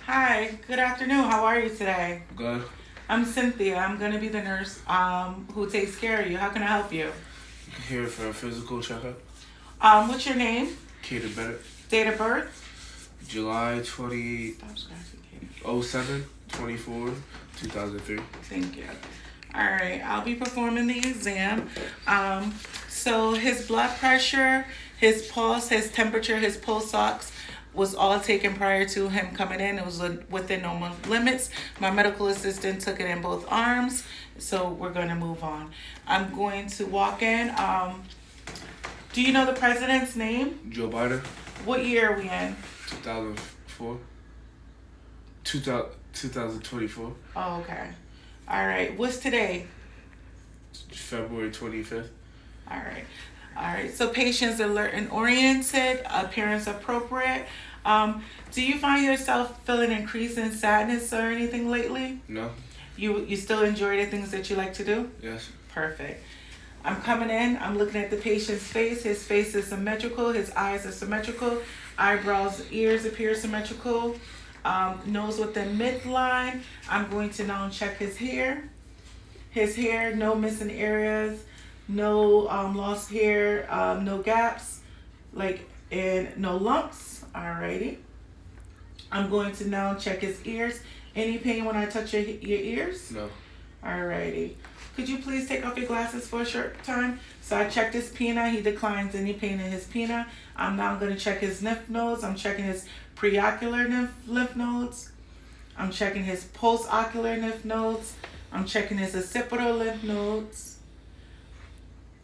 Hi, good afternoon. How are you today? Good. I'm Cynthia. I'm going to be the nurse who takes care of you. How can I help you? Here for a physical checkup. What's your name? Kaden Bennett. Date of birth? July 20, Stop scratching, Katie. 07, 24, 2003. Thank you. All right, I'll be performing the exam. So his blood pressure, his pulse, his temperature, his pulse ox was all taken prior to him coming in. It was within normal limits. My medical assistant took it in both arms. So we're going to move on. I'm going to walk in. Do you know the president's name? Joe Biden. What year are we in? 2004. 2024. Oh, okay. All right. What's today? February 25th. All right. All right. So patients alert and oriented, appearance appropriate. Do you find yourself feeling increasing sadness or anything lately? No. You still enjoy the things that you like to do? Yes. Perfect. I'm coming in. I'm looking at the patient's face. His face is symmetrical. His eyes are symmetrical. Eyebrows, ears appear symmetrical. Nose within midline. I'm going to now check his hair. His hair, no missing areas, no lost hair, no gaps, and no lumps. Alrighty. I'm going to now check his ears. Any pain when I touch your ears? No. Alrighty. Could you please take off your glasses for a short time? So I checked his pinna. He declines any pain in his pinna. I'm now going to check his lymph nodes. I'm checking his preocular lymph nodes. I'm checking his postocular lymph nodes. I'm checking his occipital lymph nodes.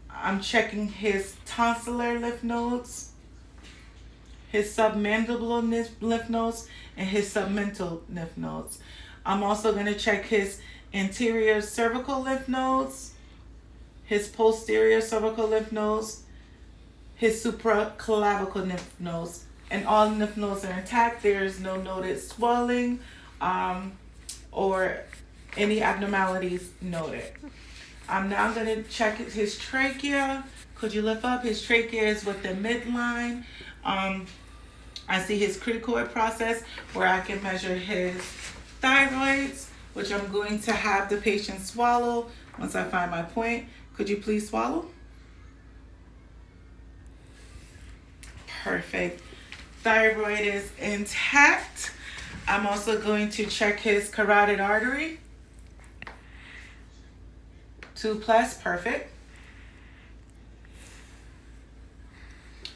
I'm checking his tonsillar lymph nodes, his submandibular lymph nodes, and his submental lymph nodes. I'm also going to check his anterior cervical lymph nodes, his posterior cervical lymph nodes, his supraclavicle lymph nodes. And all lymph nodes are intact. There is no noted swelling or any abnormalities noted. I'm now going to check his trachea. Could you lift up? His trachea is with the midline. I see his cricoid process where I can measure his thyroids, which I'm going to have the patient swallow once I find my point. Could you please swallow? Perfect. Thyroid is intact. I'm also going to check his carotid artery. 2 plus, perfect.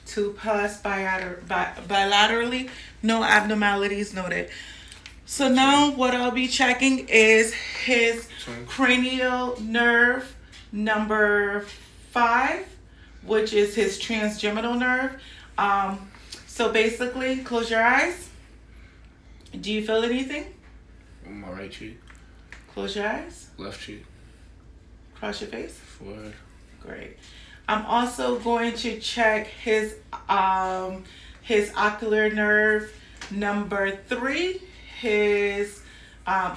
2 plus bilaterally, no abnormalities noted. So now what I'll be checking is his cranial nerve number 5, which is his transgeminal nerve. So basically, close your eyes. Do you feel anything? On my right cheek. Close your eyes. Left cheek. Cross your face. Forehead. Great. I'm also going to check his ocular nerve number 3, his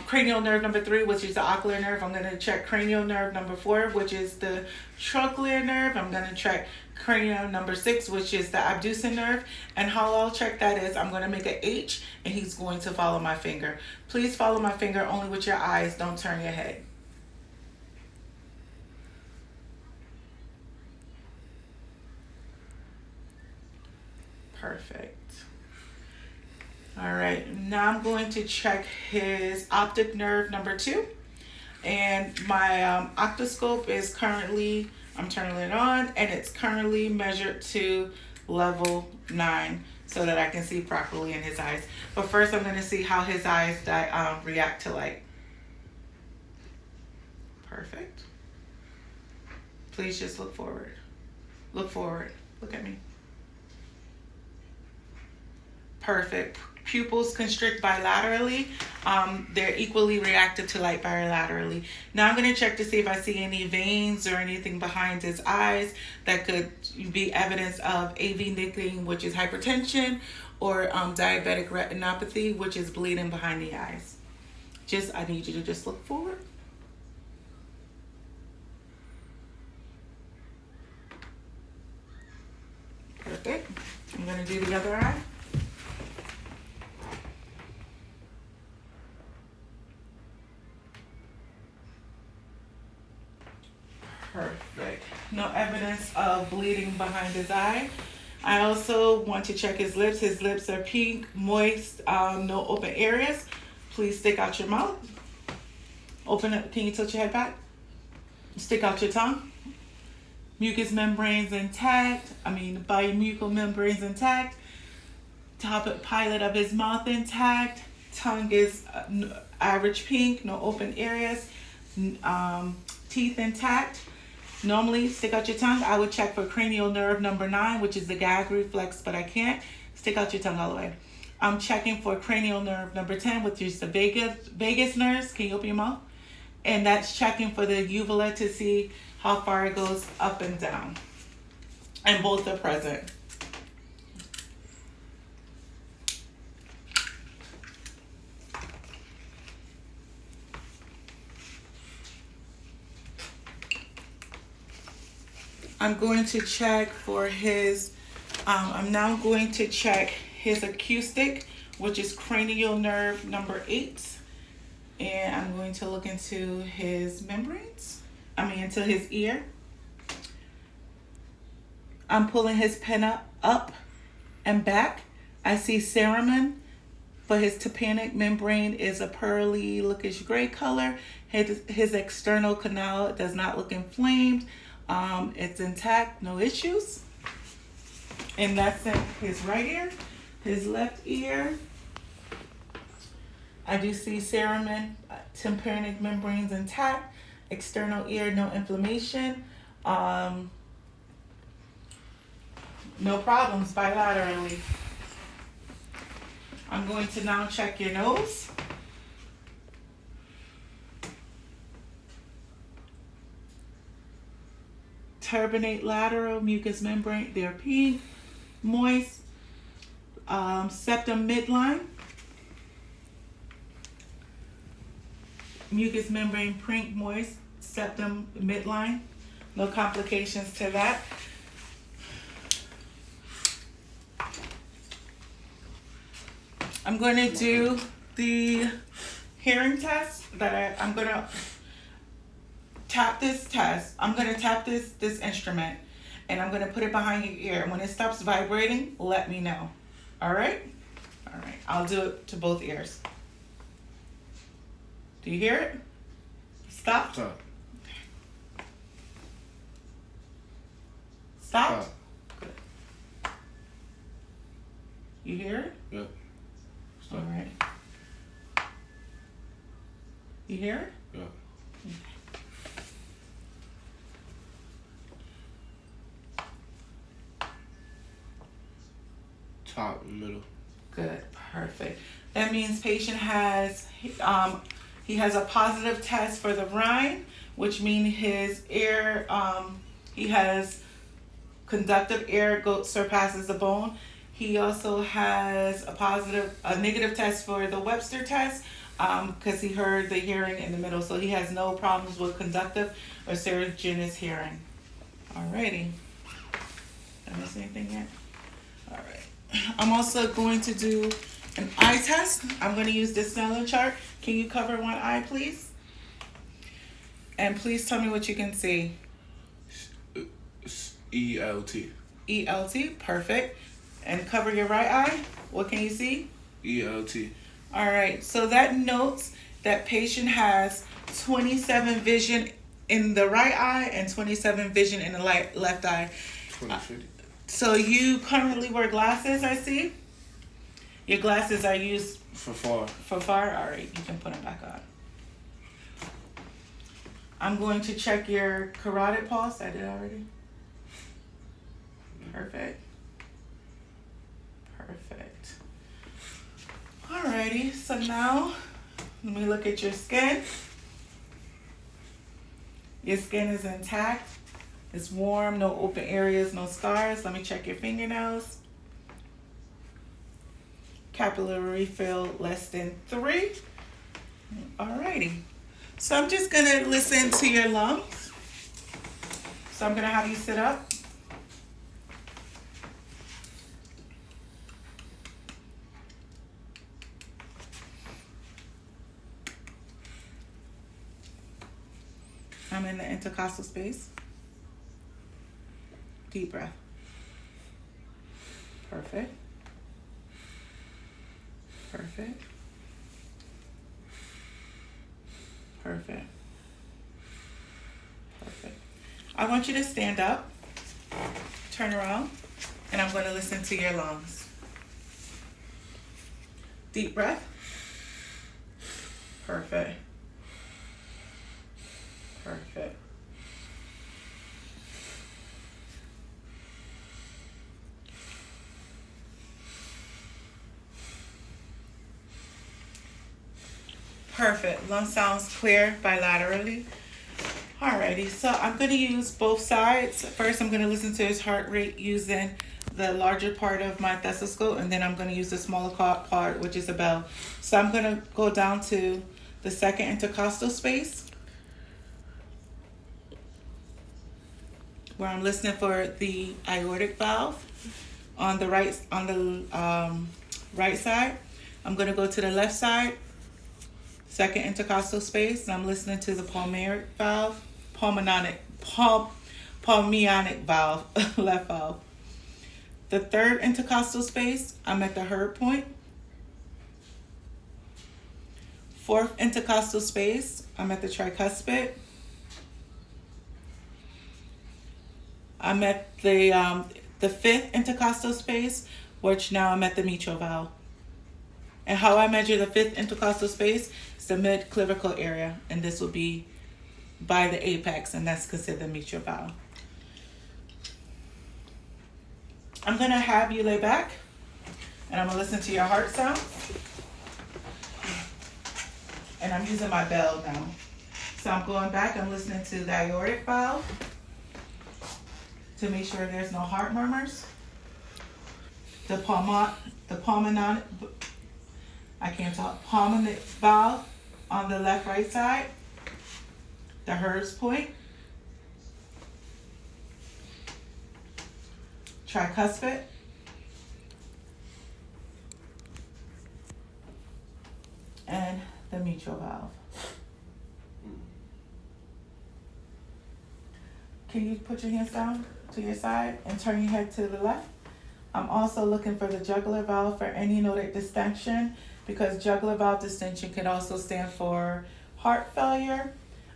cranial nerve number 3, which is the ocular nerve. I'm going to check cranial nerve number 4, which is the trochlear nerve. I'm going to check cranial number 6, which is the abducens nerve. And how I'll check that is I'm going to make an H, and he's going to follow my finger. Please follow my finger only with your eyes. Don't turn your head. Perfect. All right, now I'm going to check his optic nerve number 2. And my octoscope is currently, I'm turning it on, and it's currently measured to level 9 so that I can see properly in his eyes. But first I'm going to see how his eyes react to light. Perfect. Please just look forward. Look forward. Look at me. Perfect. Pupils constrict bilaterally. They're equally reactive to light bilaterally. Now I'm going to check to see if I see any veins or anything behind his eyes that could be evidence of AV nicotine, which is hypertension, or diabetic retinopathy, which is bleeding behind the eyes. I need you to just look forward. Perfect. I'm going to do the other eye. Perfect. No evidence of bleeding behind his eye. I also want to check his lips. His lips are pink, moist, no open areas. Please stick out your mouth. Open up. Can you tilt your head back? Stick out your tongue. Mucous membranes intact. Bimucal membranes intact. Top pilot of his mouth intact. Tongue is average pink, no open areas. Teeth intact. Normally, stick out your tongue. I would check for cranial nerve number 9, which is the gag reflex, but I can't. Stick out your tongue all the way. I'm checking for cranial nerve number 10, which is the vagus nerves. Can you open your mouth? And that's checking for the uvula to see how far it goes up and down. And both are present. I'm going to check for his, I'm now going to check his acoustic, which is cranial nerve number 8. And I'm going to look into his membranes, into his ear. I'm pulling his pen up and back. I see cerumen, but his tympanic membrane is a pearly, lookish gray color. His external canal does not look inflamed. It's intact, no issues. And that's in his right ear. His left ear, I do see cerumen, tympanic membranes intact. External ear, no inflammation. No problems bilaterally. I'm going to now check your nose. Turbinate lateral, mucous membrane, they're pink, moist, septum midline, mucous membrane, pink, moist, septum midline, no complications to that. I'm going to do the hearing test I'm going to tap this test. I'm going to tap this instrument and I'm going to put it behind your ear. When it stops vibrating, let me know. All right? All right. I'll do it to both ears. Do you hear it? Stop. Stop. Stop. Stop. Good. You hear it? Yep. Stop. All right. You hear it? Yep. Top, middle. Good, perfect. That means patient has, he has a positive test for the rind, which means his air, he has conductive air surpasses the bone. He also has a negative test for the Webster test, because he heard the hearing in the middle, so he has no problems with conductive or serragenous hearing. Alrighty. Did I miss anything yet? All right. I'm also going to do an eye test. I'm going to use this Snellen chart. Can you cover one eye, please? And please tell me what you can see. ELT. ELT, perfect. And cover your right eye. What can you see? ELT. All right. So that notes that patient has 27 vision in the right eye and 27 vision in the left eye. 20/50. So you currently wear glasses, I see? Your glasses are used For far. for far? All right, you can put them back on. I'm going to check your carotid pulse. I did already. Perfect. Perfect. Alrighty, so now let me look at your skin. Your skin is intact. It's warm, no open areas, no scars. Let me check your fingernails. Capillary fill less than 3. Alrighty. So I'm just gonna listen to your lungs. So I'm gonna have you sit up. I'm in the intercostal space. Deep breath. Perfect. Perfect. Perfect. Perfect. I want you to stand up, turn around, and I'm going to listen to your lungs. Deep breath. Perfect. Perfect. Perfect. Lung sounds clear bilaterally. Alrighty, so I'm going to use both sides. First, I'm going to listen to his heart rate using the larger part of my stethoscope, and then I'm going to use the smaller part, which is a bell. So I'm going to go down to the second intercostal space, where I'm listening for the aortic valve on the right side. I'm going to go to the left side, second intercostal space, and I'm listening to the pulmonic valve, pulmonic valve, left valve. The third intercostal space, I'm at the Herb point. Fourth intercostal space, I'm at the tricuspid. I'm at the fifth intercostal space, which now I'm at the mitral valve. And how I measure the fifth intercostal space is the mid-clavicle area, and this will be by the apex, and that's considered the mitral valve. I'm going to have you lay back, and I'm going to listen to your heart sound. And I'm using my bell now. So I'm going back, I'm listening to the aortic valve to make sure there's no heart murmurs. The pulmonic valve on the left-right side. The Herb's point. Tricuspid. And the mitral valve. Can you put your hands down to your side and turn your head to the left? I'm also looking for the jugular valve for any noted distension, because jugular valve distension can also stand for heart failure.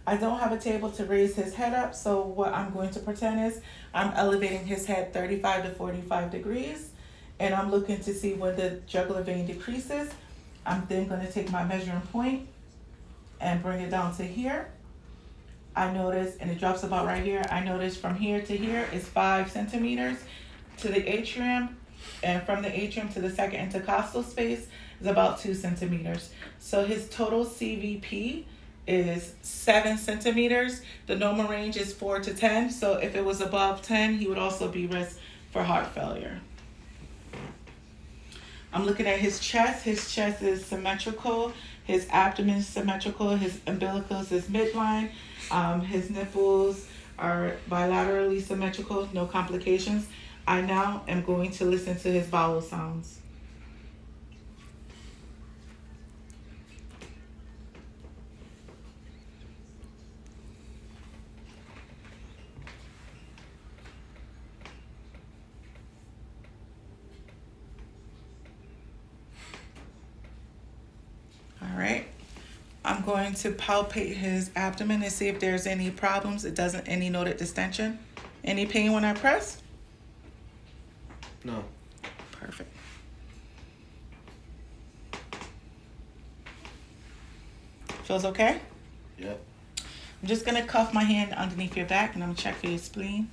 I don't have a table to raise his head up, so what I'm going to pretend is I'm elevating his head 35 to 45 degrees, and I'm looking to see when the jugular vein decreases. I'm then going to take my measuring point and bring it down to here. I notice, and it drops about right here, I notice from here to here is 5 centimeters to the atrium, and from the atrium to the second intercostal space is about 2 centimeters. So his total CVP is 7 centimeters. The normal range is 4 to 10. So if it was above 10, he would also be risk for heart failure. I'm looking at his chest. His chest is symmetrical. His abdomen is symmetrical. His umbilicus is midline. His nipples are bilaterally symmetrical, no complications. I now am going to listen to his bowel sounds. All right. I'm going to palpate his abdomen and see if there's any problems. Any noted distension. Any pain when I press? No. Perfect. Feels okay? Yep. I'm just going to cuff my hand underneath your back, and I'm going to check for your spleen.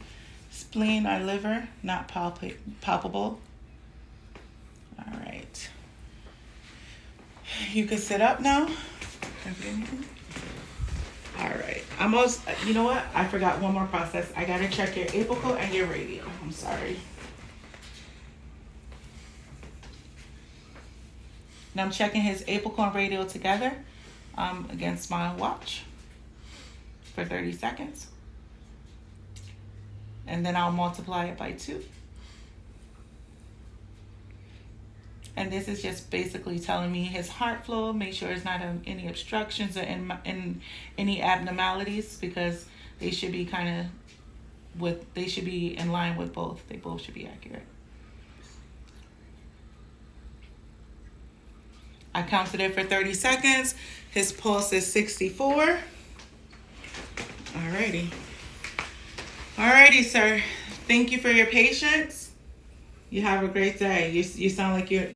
Spleen or liver, not palpable. All right. You can sit up now. All right. You know what? I forgot one more process. I got to check your apical and your radial. I'm sorry. Now I'm checking his apical and radial together against my watch for 30 seconds. And then I'll multiply it by 2. And this is just basically telling me his heart flow, make sure it's not any obstructions or in any abnormalities, because they should be kind of they should be in line with both. They both should be accurate. I counted it for 30 seconds. His pulse is 64. Alrighty. Alrighty, sir. Thank you for your patience. You have a great day. You sound like you're